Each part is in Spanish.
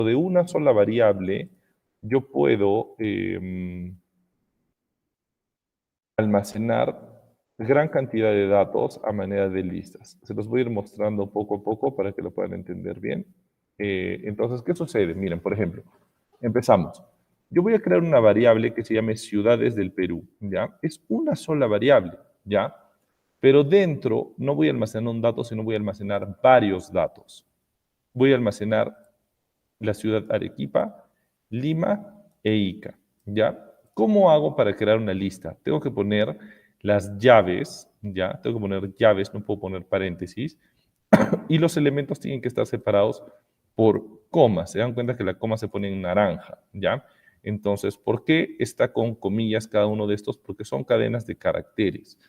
de una sola variable, yo puedo almacenar gran cantidad de datos a manera de listas. Se los voy a ir mostrando poco a poco para que lo puedan entender bien. Entonces, ¿qué sucede? Miren, por ejemplo, empezamos. Yo voy a crear una variable que se llame ciudades del Perú, ¿ya? Es una sola variable, ¿ya? Pero dentro no voy a almacenar un dato, sino voy a almacenar varios datos. Voy a almacenar la ciudad Arequipa, Lima e Ica, ¿ya? ¿Cómo hago para crear una lista? Tengo que poner las llaves, ¿ya? Tengo que poner llaves, no puedo poner paréntesis, y los elementos tienen que estar separados por comas. Se dan cuenta que la coma se pone en naranja, ¿ya? Entonces, ¿por qué está con comillas cada uno de estos? Porque son cadenas de caracteres.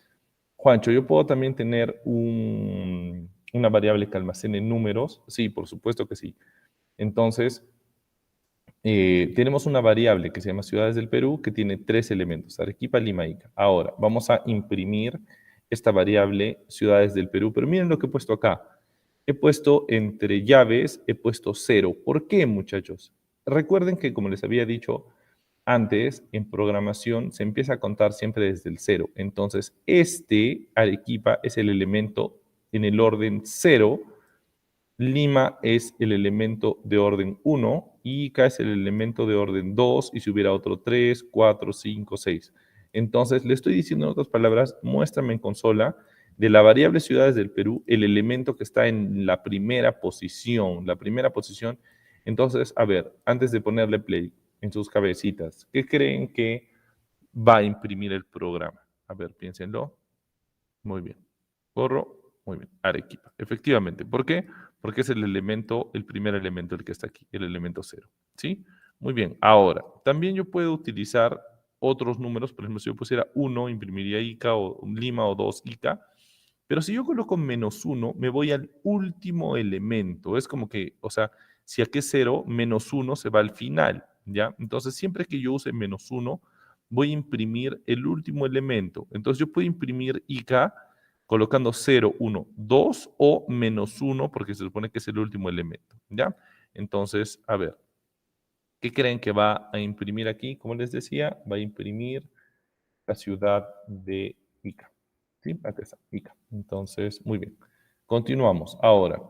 Juancho, ¿yo puedo también tener una variable que almacene números? Sí, por supuesto que sí. Entonces, tenemos una variable que se llama Ciudades del Perú que tiene 3 elementos, Arequipa, Lima, Ica. Ahora, vamos a imprimir esta variable Ciudades del Perú, pero miren lo que he puesto acá. He puesto entre llaves, he puesto 0. ¿Por qué, muchachos? Recuerden que, como les había dicho antes, en programación se empieza a contar siempre desde el 0. Entonces, este Arequipa es el elemento en el orden 0. Lima es el elemento de orden 1, Ica es el elemento de orden 2, y si hubiera otro 3, 4, 5, 6. Entonces, le estoy diciendo en otras palabras, muéstrame en consola de la variable ciudades del Perú el elemento que está en la primera posición. La primera posición. Entonces, a ver, antes de ponerle play en sus cabecitas, ¿qué creen que va a imprimir el programa? A ver, piénsenlo. Muy bien. Corro. Muy bien. Arequipa. Efectivamente. ¿Por qué? Porque es el elemento, el primer elemento el que está aquí, el elemento 0. ¿Sí? Muy bien. Ahora, también yo puedo utilizar otros números. Por ejemplo, si yo pusiera 1, imprimiría Ica o Lima o 2 Ica. Pero si yo coloco -1, me voy al último elemento. Es como que, o sea, si aquí es 0, -1 se va al final, ¿ya? Entonces, siempre que yo use -1, voy a imprimir el último elemento. Entonces, yo puedo imprimir Ica colocando 0, 1, 2 o -1, porque se supone que es el último elemento, ¿ya? Entonces, a ver, ¿qué creen que va a imprimir aquí? Como les decía, va a imprimir la ciudad de Ica. ¿Sí? Acá está, Ica. Entonces, muy bien. Continuamos. Ahora,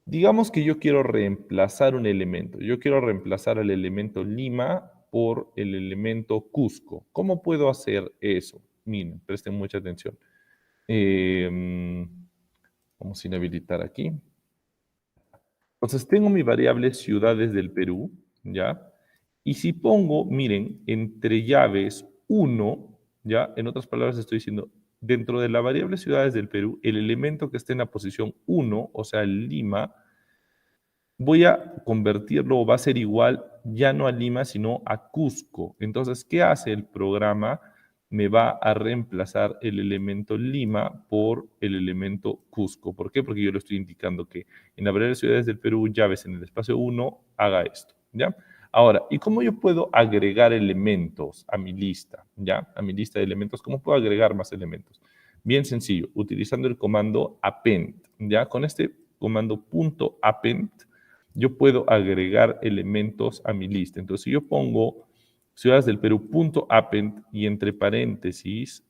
digamos que yo quiero reemplazar un elemento. Yo quiero reemplazar el elemento Lima por el elemento Cusco. ¿Cómo puedo hacer eso? Miren, presten mucha atención. Vamos a inhabilitar aquí. Entonces, tengo mi variable ciudades del Perú, ¿ya? Y si pongo, miren, entre llaves 1, ¿ya? En otras palabras, estoy diciendo, dentro de la variable ciudades del Perú, el elemento que esté en la posición 1, o sea, el Lima, voy a convertirlo, o va a ser igual, ya no a Lima, sino a Cusco. Entonces, ¿qué hace el programa? Me va a reemplazar el elemento Lima por el elemento Cusco. ¿Por qué? Porque yo le estoy indicando que en la variedad de ciudades del Perú, llaves en el espacio 1, haga esto, ¿ya? Ahora, ¿y cómo yo puedo agregar elementos a mi lista, ¿ya? A mi lista de elementos, ¿cómo puedo agregar más elementos? Bien sencillo, utilizando el comando append, ¿ya? Con este comando .append, yo puedo agregar elementos a mi lista. Entonces, si yo pongo ciudades del Perú .append y entre paréntesis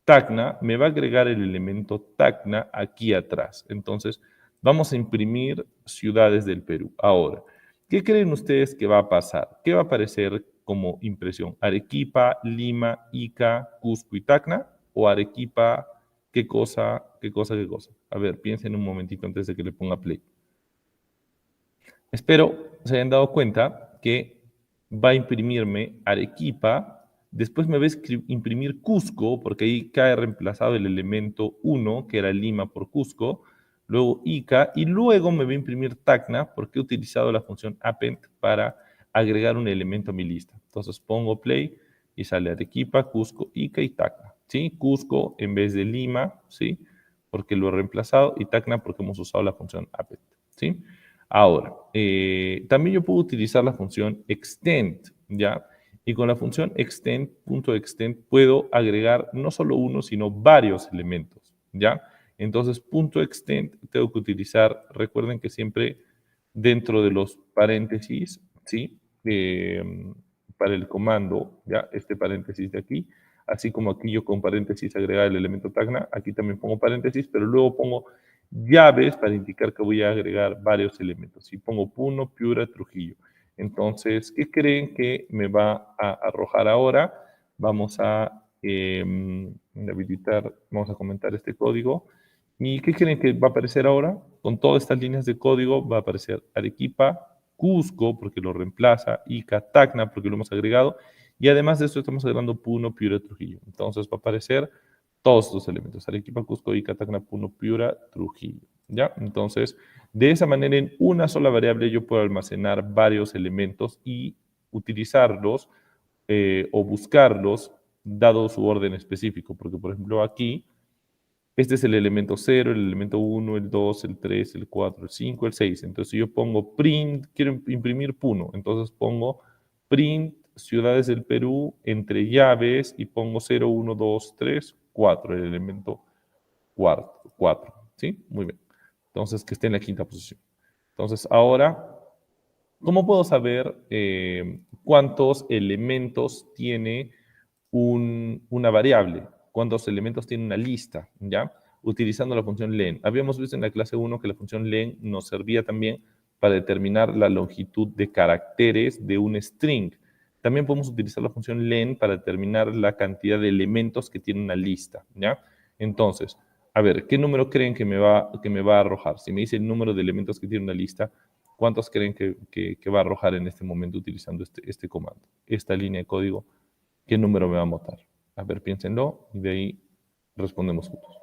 Tacna, me va a agregar el elemento Tacna aquí atrás. Entonces, vamos a imprimir ciudades del Perú. Ahora, ¿qué creen ustedes que va a pasar? ¿Qué va a aparecer como impresión? ¿Arequipa, Lima, Ica, Cusco y Tacna? ¿O Arequipa, qué cosa, qué cosa, qué cosa? A ver, piensen un momentito antes de que le ponga play. Espero se hayan dado cuenta que va a imprimirme Arequipa, después me va a imprimir Cusco, porque ahí cae reemplazado el elemento 1, que era Lima por Cusco, luego Ica, y luego me va a imprimir Tacna, porque he utilizado la función append para agregar un elemento a mi lista. Entonces pongo play y sale Arequipa, Cusco, Ica y Tacna. ¿Sí? Cusco en vez de Lima, ¿sí? Porque lo he reemplazado, y Tacna porque hemos usado la función append. ¿Sí? Ahora, también yo puedo utilizar la función extend, ¿ya? Y con la función extend puedo agregar no solo uno, sino varios elementos, ¿ya? Entonces, .extend tengo que utilizar, recuerden que siempre dentro de los paréntesis, ¿sí? Para el comando, ¿ya? Este paréntesis de aquí, así como aquí yo con paréntesis agregar el elemento tagna, aquí también pongo paréntesis, pero luego pongo llaves para indicar que voy a agregar varios elementos. Y pongo Puno, Piura, Trujillo. Entonces, ¿qué creen que me va a arrojar ahora? Vamos a habilitar, vamos a comentar este código. ¿Y qué creen que va a aparecer ahora? Con todas estas líneas de código va a aparecer Arequipa, Cusco, porque lo reemplaza, Ica, Tacna, porque lo hemos agregado, y además de esto estamos agregando Puno, Piura, Trujillo. Entonces va a aparecer todos estos elementos, Arequipa, Cusco, Ica, Tacna, Puno, Piura, Trujillo. ¿Ya? Entonces, de esa manera, en una sola variable yo puedo almacenar varios elementos y utilizarlos o buscarlos dado su orden específico, porque por ejemplo aquí este es el elemento 0, el elemento 1, el 2, el 3, el 4, el 5, el 6. Entonces, si yo pongo print, quiero imprimir Puno, entonces pongo print ciudades del Perú entre llaves y pongo 0, 1, 2, 3, 4, el elemento 4. ¿Sí? Muy bien. Entonces, que esté en la quinta posición. Entonces, ahora, ¿cómo puedo saber cuántos elementos tiene una variable? ¿Cuántos elementos tiene una lista? ¿Ya? Utilizando la función len. Habíamos visto en la clase 1 que la función len nos servía también para determinar la longitud de caracteres de un string. También podemos utilizar la función len para determinar la cantidad de elementos que tiene una lista. ¿Ya? Entonces, a ver, ¿qué número creen que me va a arrojar? Si me dice el número de elementos que tiene una lista, ¿cuántos creen que va a arrojar en este momento utilizando este comando? Esta línea de código, ¿qué número me va a botar? A ver, piénsenlo y de ahí respondemos juntos.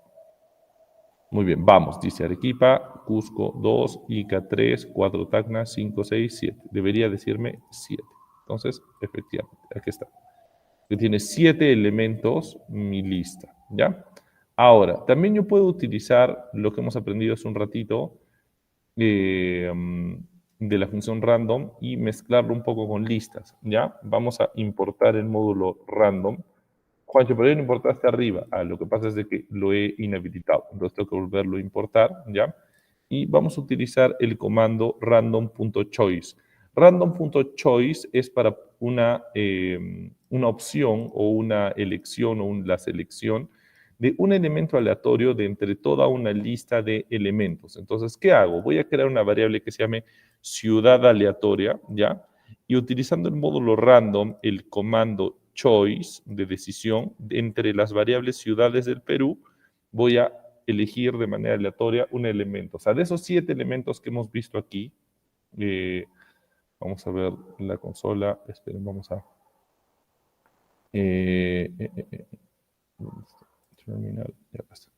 Muy bien, vamos, dice Arequipa, Cusco 2, Ica 3, 4 Tacna, 5, 6, 7. Debería decirme 7. Entonces, efectivamente, aquí está. Que tiene 7 elementos mi lista, ¿ya? Ahora, también yo puedo utilizar lo que hemos aprendido hace un ratito, de la función random y mezclarlo un poco con listas, ¿ya? Vamos a importar el módulo random. Juancho, pero ya no importaste arriba. Ah, lo que pasa es de que lo he inhabilitado, entonces tengo que volverlo a importar, ¿ya? Y vamos a utilizar el comando random.choice. Random.choice es para una opción o una elección o la selección de un elemento aleatorio de entre toda una lista de elementos. Entonces, ¿qué hago? Voy a crear una variable que se llame ciudad aleatoria, ¿ya? Y utilizando el módulo random, el comando choice de decisión, entre las variables ciudades del Perú, voy a elegir de manera aleatoria un elemento. O sea, de esos 7 elementos que hemos visto aquí, vamos a ver la consola, esperen, vamos a... terminar, ya basta.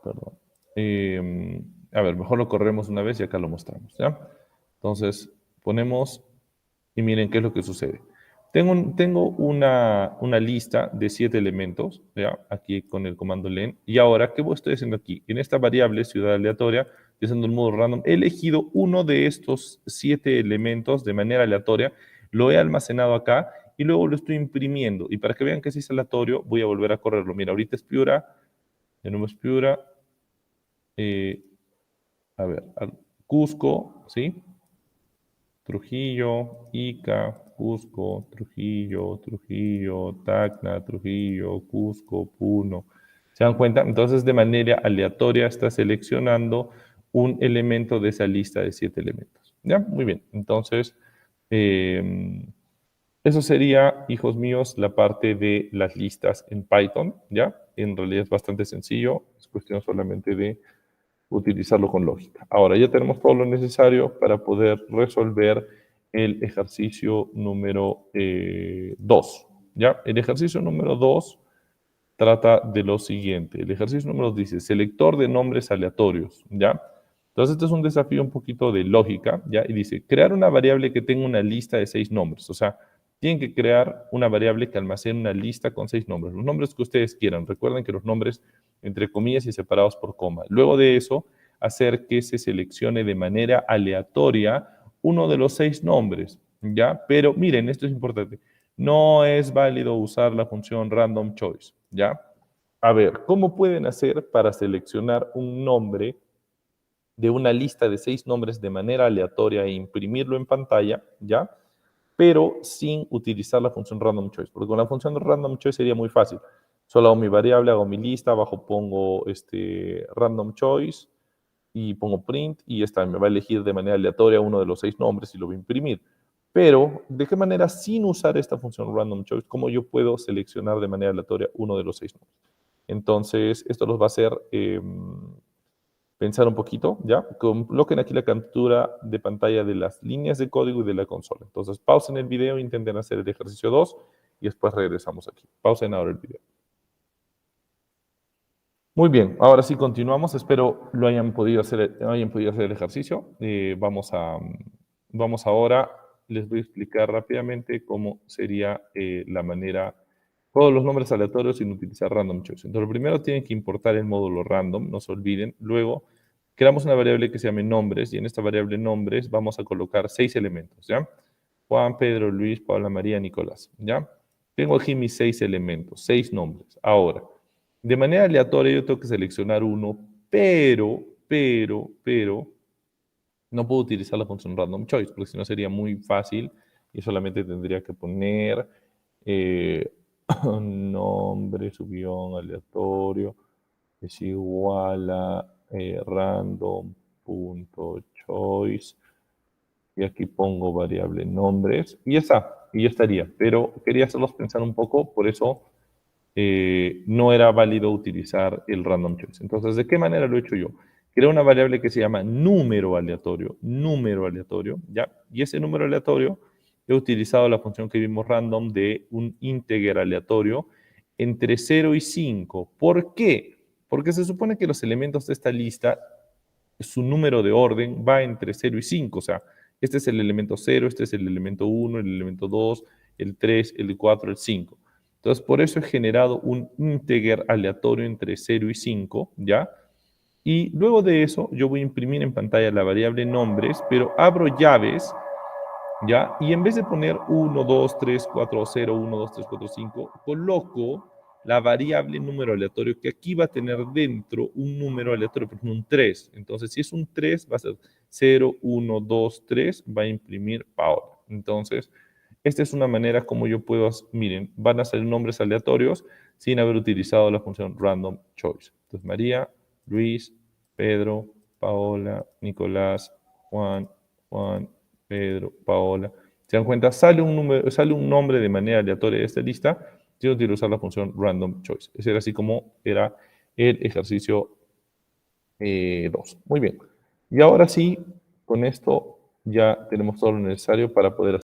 Perdón. A ver, mejor lo corremos una vez y acá lo mostramos, ¿ya? Entonces, ponemos y miren qué es lo que sucede. Tengo una lista de 7 elementos, ¿ya? Aquí con el comando len. Y ahora, ¿qué estoy haciendo aquí? En esta variable ciudad aleatoria, usando el modo random, he elegido uno de estos 7 elementos de manera aleatoria, lo he almacenado acá y luego lo estoy imprimiendo. Y para que vean que sí es aleatorio, voy a volver a correrlo. Mira, ahorita es Piura, de nuevo es Piura, a ver, Cusco, ¿sí? Trujillo, Ica, Cusco, Trujillo, Trujillo, Tacna, Trujillo, Cusco, Puno. ¿Se dan cuenta? Entonces, de manera aleatoria está seleccionando un elemento de esa lista de 7 elementos. ¿Ya? Muy bien. Entonces, eso sería, hijos míos, la parte de las listas en Python. ¿Ya? En realidad es bastante sencillo. Es cuestión solamente de utilizarlo con lógica. Ahora ya tenemos todo lo necesario para poder resolver el ejercicio número 2. ¿Ya? El ejercicio número 2 trata de lo siguiente. El ejercicio número 2 dice, selector de nombres aleatorios. ¿Ya? Entonces, este es un desafío un poquito de lógica, ¿ya? Y dice, crear una variable que tenga una lista de 6 nombres. O sea, tienen que crear una variable que almacene una lista con 6 nombres. Los nombres que ustedes quieran. Recuerden que los nombres entre comillas y separados por coma. Luego de eso, hacer que se seleccione de manera aleatoria uno de los 6 nombres, ¿ya? Pero miren, esto es importante. No es válido usar la función random choice, ¿ya? A ver, ¿cómo pueden hacer para seleccionar un nombre de una lista de 6 nombres de manera aleatoria e imprimirlo en pantalla, ¿ya? Pero sin utilizar la función random choice, porque con la función random choice sería muy fácil. Solo hago mi variable, hago mi lista, abajo pongo random choice y pongo print y ya está, me va a elegir de manera aleatoria uno de los 6 nombres y lo voy a imprimir. Pero, ¿de qué manera sin usar esta función random choice, cómo yo puedo seleccionar de manera aleatoria uno de los 6 nombres? Entonces, esto los va a hacer pensar un poquito, ¿ya? Coloquen aquí la captura de pantalla de las líneas de código y de la consola. Entonces, pausen el video, intenten hacer el ejercicio 2 y después regresamos aquí. Pausen ahora el video. Muy bien, ahora sí continuamos. Espero lo hayan podido hacer el ejercicio. Vamos ahora, les voy a explicar rápidamente cómo sería la manera, todos los nombres aleatorios sin utilizar random choice. Entonces, primero tienen que importar el módulo random, no se olviden. Luego, creamos una variable que se llame nombres y en esta variable nombres vamos a colocar 6 elementos, ¿ya? Juan, Pedro, Luis, Paula, María, Nicolás, ¿ya? Tengo aquí mis 6 elementos, 6 nombres. Ahora, de manera aleatoria yo tengo que seleccionar uno, pero, no puedo utilizar la función random choice, porque si no sería muy fácil y solamente tendría que poner eh, nombre, subión, aleatorio, es igual a random.choice y aquí pongo variable nombres y ya está, y ya estaría. Pero quería hacerlos pensar un poco, por eso no era válido utilizar el random choice. Entonces, ¿de qué manera lo he hecho yo? Creo una variable que se llama número aleatorio, ¿ya? Y ese número aleatorio he utilizado la función que vimos random de un integer aleatorio entre 0 y 5. ¿Por qué? Porque se supone que los elementos de esta lista, su número de orden va entre 0 y 5, o sea, este es el elemento 0, este es el elemento 1, el elemento 2, el 3, el 4, el 5. Entonces, por eso he generado un integer aleatorio entre 0 y 5, ¿ya? Y luego de eso, yo voy a imprimir en pantalla la variable nombres, pero abro llaves, ¿ya? Y en vez de poner 1, 2, 3, 4, 0, 1, 2, 3, 4, 5, coloco la variable número aleatorio que aquí va a tener dentro un número aleatorio, por ejemplo, un 3. Entonces, si es un 3, va a ser 0, 1, 2, 3, va a imprimir Paola. Entonces, esta es una manera como yo puedo, miren, van a ser nombres aleatorios sin haber utilizado la función random choice. Entonces, María, Luis, Pedro, Paola, Nicolás, Juan, Pedro, Paola. ¿Se dan cuenta? Sale un nombre de manera aleatoria de esta lista sin utilizar la función random choice. Ese era así como era el ejercicio 2. Muy bien. Y ahora sí, con esto ya tenemos todo lo necesario para poder hacer